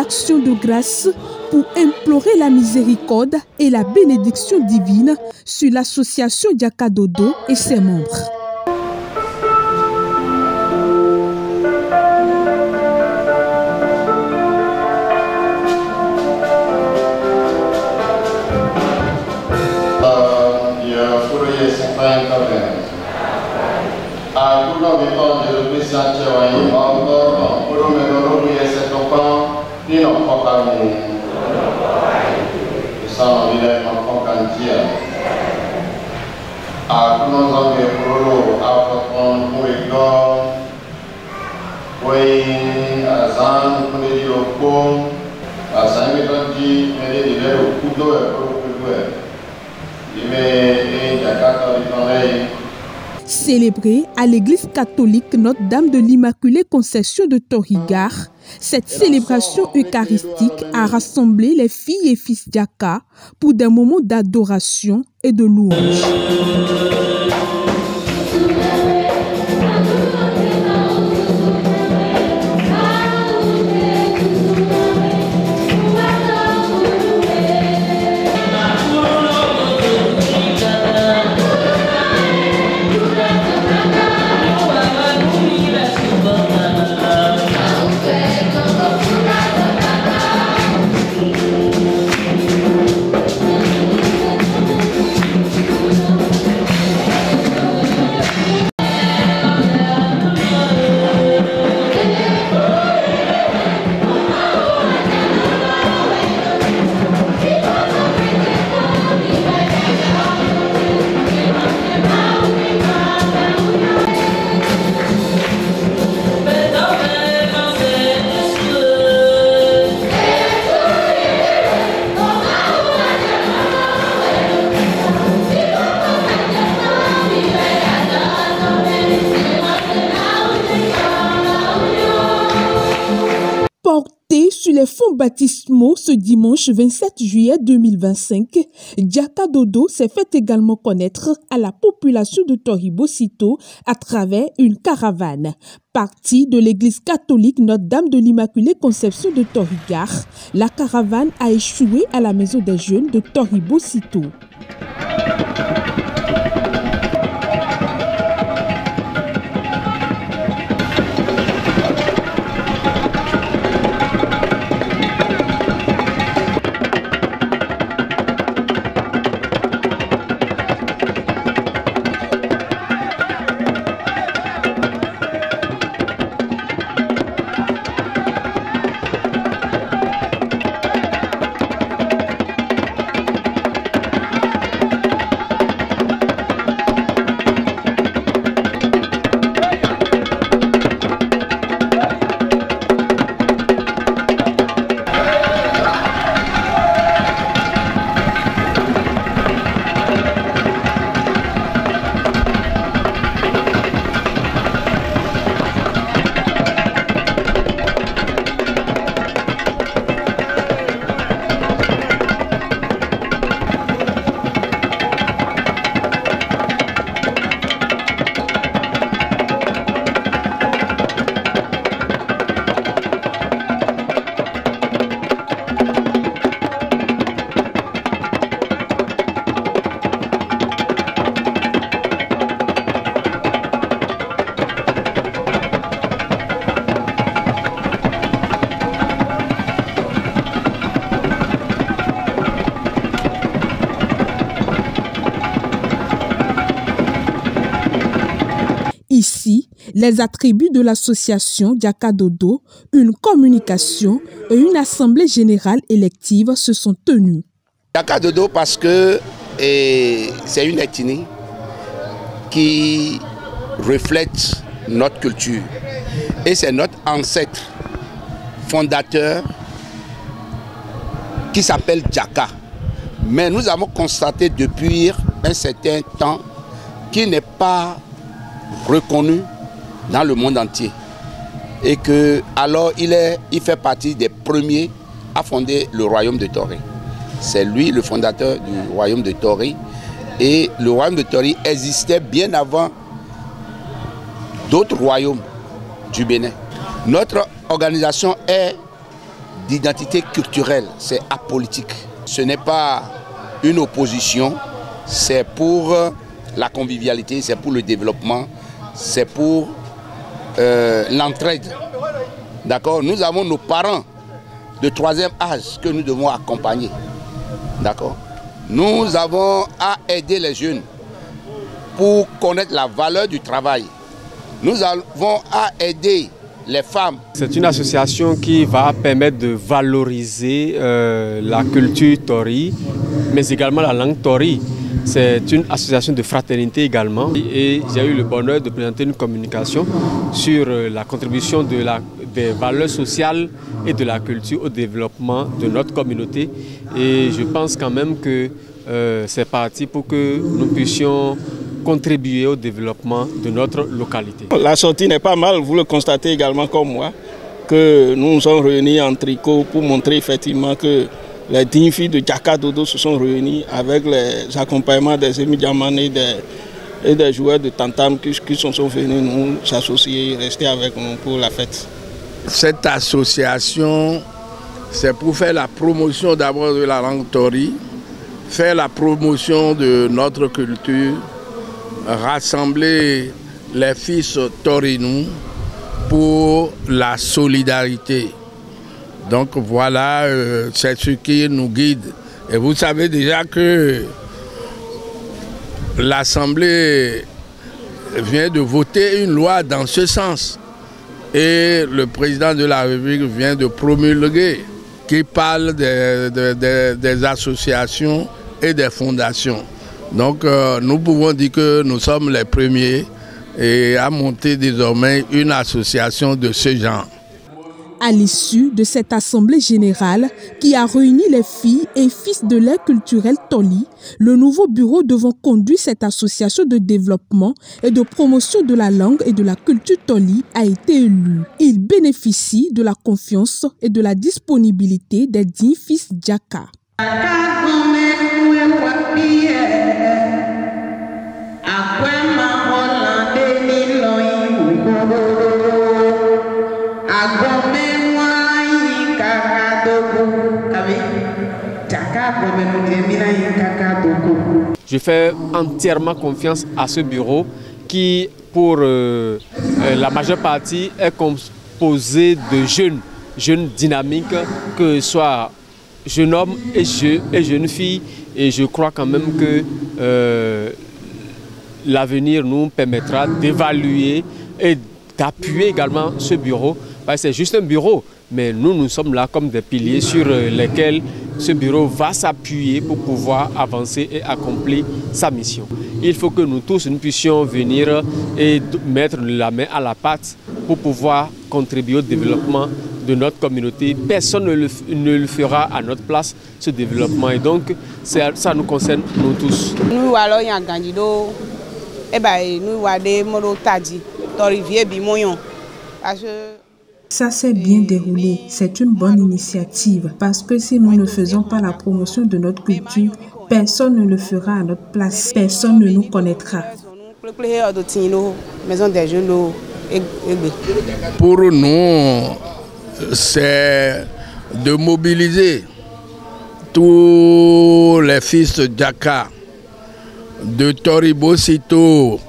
action de grâce pour implorer la miséricorde et la bénédiction divine sur l'association Diaka Dodo et ses membres. Célébrée à l'église catholique Notre-Dame de l'Immaculée Conception de Torigar, cette célébration eucharistique a rassemblé les filles et fils Diaka pour des moments d'adoration et de louange. Porté sur les fonds baptismaux ce dimanche 27 juillet 2025, Diaka Dodo s'est fait également connaître à la population de Toribo-Sito à travers une caravane. Partie de l'église catholique Notre-Dame de l'Immaculée Conception de Torigar, la caravane a échoué à la maison des jeunes de Toribo-Sito. Ici, les attributs de l'association Diaka Dodo, une communication et une assemblée générale élective se sont tenus. Diaka Dodo parce que c'est une ethnie qui reflète notre culture et c'est notre ancêtre fondateur qui s'appelle Diaka. Mais nous avons constaté depuis un certain temps qu'il n'est pas reconnu dans le monde entier et que alors il fait partie des premiers à fonder le royaume de Tori. C'est lui le fondateur du royaume de Tori et le royaume de Tori existait bien avant d'autres royaumes du Bénin. Notre organisation est d'identité culturelle, c'est apolitique. Ce n'est pas une opposition, c'est pour la convivialité, c'est pour le développement, c'est pour l'entraide. D'accord? Nous avons nos parents de 3e âge que nous devons accompagner. D'accord? Nous avons à aider les jeunes pour connaître la valeur du travail. Nous avons à aider les femmes. C'est une association qui va permettre de valoriser la culture tori, mais également la langue tori. C'est une association de fraternité également. Et j'ai eu le bonheur de présenter une communication sur la contribution des valeurs sociales et de la culture au développement de notre communauté. Et je pense quand même que c'est parti pour que nous puissions contribuer au développement de notre localité. La sortie n'est pas mal, vous le constatez également comme moi, que nous nous sommes réunis en tricot pour montrer effectivement que les dignes filles de Djaka Dodo se sont réunies avec les accompagnements des Emi Diamane et des joueurs de Tantam qui sont venus nous s'associer et rester avec nous pour la fête. Cette association, c'est pour faire la promotion d'abord de la langue tori, faire la promotion de notre culture, rassembler les fils Torinou pour la solidarité. Donc voilà, c'est ce qui nous guide. Et vous savez déjà que l'Assemblée vient de voter une loi dans ce sens. Et le président de la République vient de promulguer, qui parle des associations et des fondations. Donc nous pouvons dire que nous sommes les premiers et à monter désormais une association de ce genre. À l'issue de cette assemblée générale qui a réuni les filles et fils de l'ère culturelle Toli, le nouveau bureau devant conduire cette association de développement et de promotion de la langue et de la culture Toli a été élu. Il bénéficie de la confiance et de la disponibilité des dignes fils Djaka. Je fais entièrement confiance à ce bureau qui, pour la majeure partie, est composé de jeunes dynamiques, que ce soit jeunes hommes et jeunes filles. Et je crois quand même que l'avenir nous permettra d'évaluer et d'appuyer également ce bureau. Parce que c'est juste un bureau, mais nous sommes là comme des piliers sur lesquels ce bureau va s'appuyer pour pouvoir avancer et accomplir sa mission. Il faut que nous tous nous puissions venir et mettre la main à la pâte pour pouvoir contribuer au développement de notre communauté. Personne ne le fera à notre place, ce développement. Et donc, ça nous concerne nous tous. Nous allons y gagner. Nous allons tadi, rivière bimoyon. Ça s'est bien déroulé. C'est une bonne initiative parce que si nous ne faisons pas la promotion de notre culture, personne ne le fera à notre place. Personne ne nous connaîtra. Pour nous, c'est de mobiliser tous les fils de Djaka, de Tori-Bosito,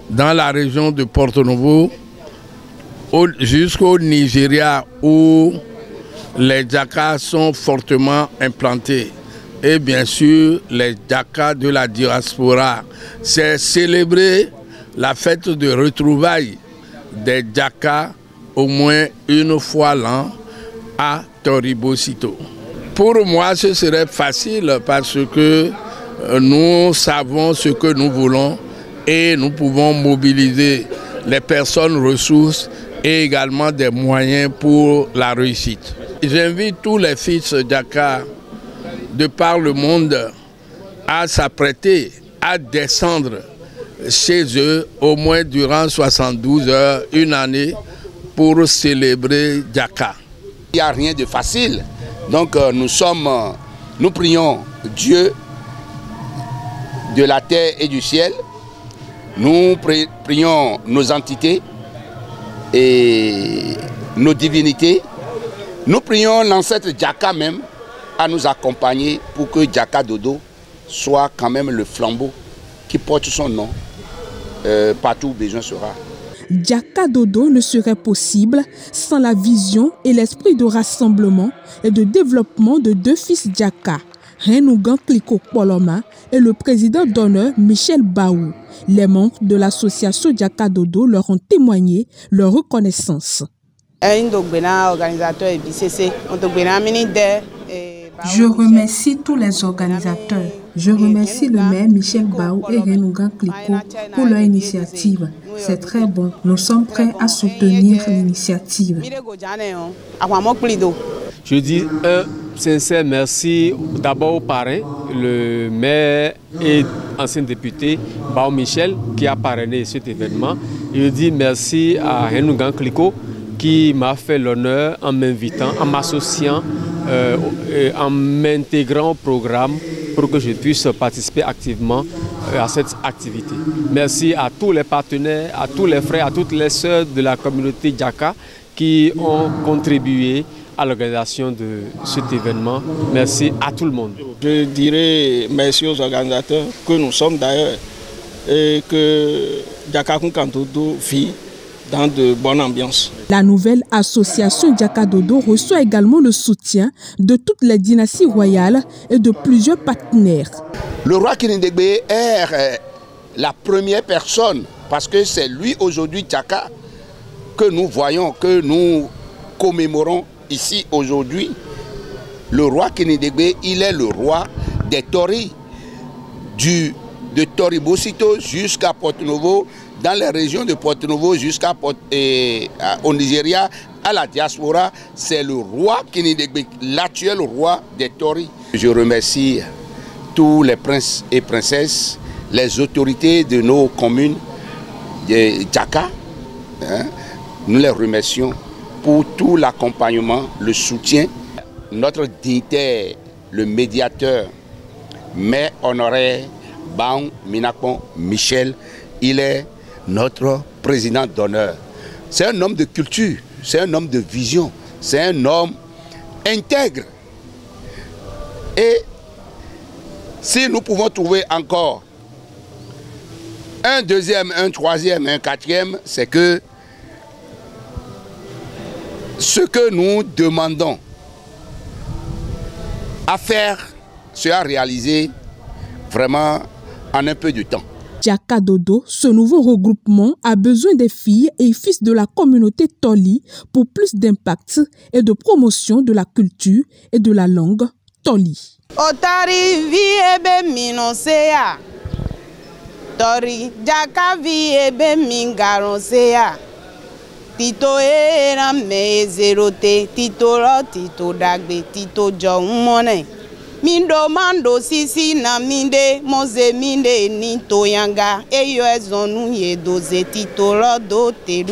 dans la région de Porto-Novo, jusqu'au Nigeria où les Djaka sont fortement implantés. Et bien sûr, les Djaka de la diaspora. C'est célébrer la fête de retrouvailles des Djaka au moins une fois l'an à Tori-Bosito. Pour moi, ce serait facile parce que nous savons ce que nous voulons et nous pouvons mobiliser les personnes ressources et également des moyens pour la réussite. J'invite tous les fils Djaka de par le monde à s'apprêter à descendre chez eux au moins durant 72 heures, une année, pour célébrer Djaka. Il n'y a rien de facile. Donc nous prions Dieu de la terre et du ciel. Nous prions nos entités et nos divinités Nous prions l'ancêtre Djaka même à nous accompagner pour que Djaka Dodo soit quand même le flambeau qui porte son nom partout où besoin sera. Djaka Dodo ne serait possible sans la vision et l'esprit de rassemblement et de développement de deux fils Djaka, Renougan Kliko Poloma et le président d'honneur Michel Baou. Les membres de l'association Djaka Dodo leur ont témoigné leur reconnaissance. Je remercie tous les organisateurs. Je remercie le maire Michel Baou et Renougan Kliko pour leur initiative. C'est très bon. Nous sommes prêts à soutenir l'initiative. Je dis un sincère merci d'abord au parrain, le maire et ancien député Baou Michel qui a parrainé cet événement. Je dis merci à Renougan Kliko qui m'a fait l'honneur en m'invitant, en m'associant, en m'intégrant au programme pour que je puisse participer activement à cette activité. Merci à tous les partenaires, à tous les frères, à toutes les sœurs de la communauté Djaka qui ont contribué à l'organisation de cet événement. Merci à tout le monde. Je dirais merci aux organisateurs que nous sommes d'ailleurs et que Djaka Dodo vit dans de bonnes ambiances. La nouvelle association Djaka Dodo reçoit également le soutien de toutes les dynasties royales et de plusieurs partenaires. Le roi Kinindegbe est la première personne parce que c'est lui aujourd'hui Djaka que nous voyons, que nous commémorons ici aujourd'hui. Le roi Kinindegbe, il est le roi des Tori, de Toribosito jusqu'à Porto-Novo, dans les régions de Porto-Novo au Nigeria, à la diaspora, c'est le roi Kinindegbe, l'actuel roi des Tori. Je remercie tous les princes et princesses, les autorités de nos communes de Djaka. Nous les remercions pour tout l'accompagnement, le soutien. Notre dignitaire, le médiateur, maire honoraire Baou Minakon Michel, il est notre président d'honneur. C'est un homme de culture, c'est un homme de vision, c'est un homme intègre. Et si nous pouvons trouver encore un deuxième, un troisième, un quatrième, c'est que ce que nous demandons à faire sera réalisé vraiment en un peu de temps. Djaka Dodo, ce nouveau regroupement a besoin des filles et fils de la communauté Toli pour plus d'impact et de promotion de la culture et de la langue Toli. Otari viebe minosea, Tori Djaka viebe mingaronsea, Tito era me zerote, Tito ro Tito dagbe, Tito jomone. Mindo mando sisi na minde moze minde ni toyanga eyo ezonu ye doze Tito ro do te